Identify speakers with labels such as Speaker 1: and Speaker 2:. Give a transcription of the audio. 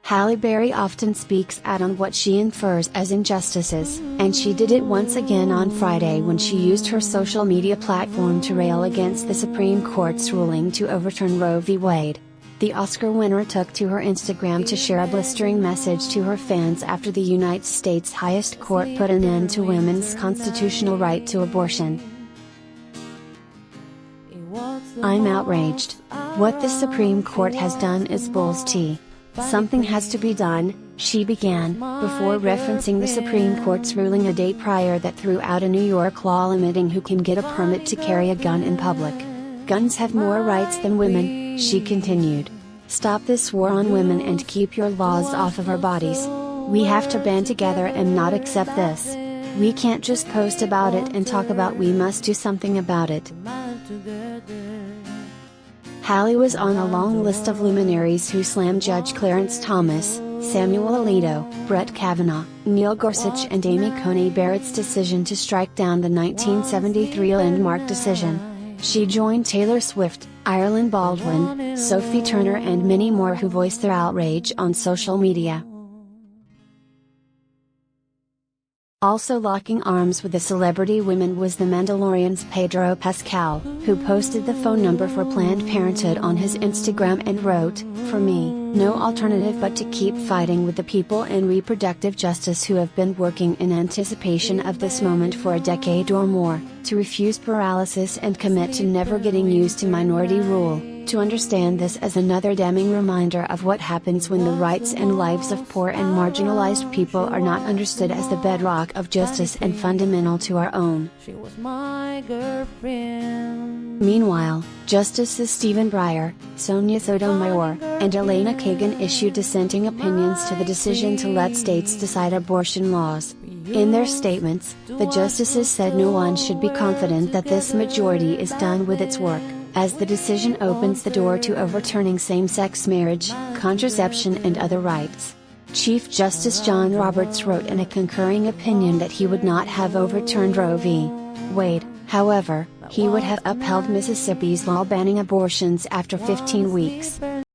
Speaker 1: Halle Berry often speaks out on what she infers as injustices, and she did it once again on Friday when she used her social media platform to rail against the Supreme Court's ruling to overturn Roe v. Wade. The Oscar winner took to her Instagram to share a blistering message to her fans after the United States' highest court put an end to women's constitutional right to abortion. "I'm outraged. What the Supreme Court has done is bull's tea. Something has to be done," she began, before referencing the Supreme Court's ruling a day prior that threw out a New York law limiting who can get a permit to carry a gun in public. "Guns have more rights than women," she continued. "Stop this war on women and keep your laws off of our bodies. We have to band together and not accept this. We can't just post about it and talk about we must do something about it." Halle was on a long list of luminaries who slammed Judge Clarence Thomas, Samuel Alito, Brett Kavanaugh, Neil Gorsuch and Amy Coney Barrett's decision to strike down the 1973 landmark decision. She joined Taylor Swift, Ireland Baldwin, Sophie Turner and many more who voiced their outrage on social media. Also locking arms with the celebrity women was The Mandalorian's Pedro Pascal, who posted the phone number for Planned Parenthood on his Instagram and wrote, "For me, no alternative but to keep fighting with the people in reproductive justice who have been working in anticipation of this moment for a decade or more, to refuse paralysis and commit to never getting used to minority rule, to understand this as another damning reminder of what happens when the rights and lives of poor and marginalized people are not understood as the bedrock of justice and fundamental to our own." Meanwhile, Justices Stephen Breyer, Sonia Sotomayor, and Elena Kagan issued dissenting opinions to the decision to let states decide abortion laws. In their statements, the justices said no one should be confident that this majority is done with its work, as the decision opens the door to overturning same-sex marriage, contraception and other rights. Chief Justice John Roberts wrote in a concurring opinion that he would not have overturned Roe v. Wade, however, he would have upheld Mississippi's law banning abortions after 15 weeks.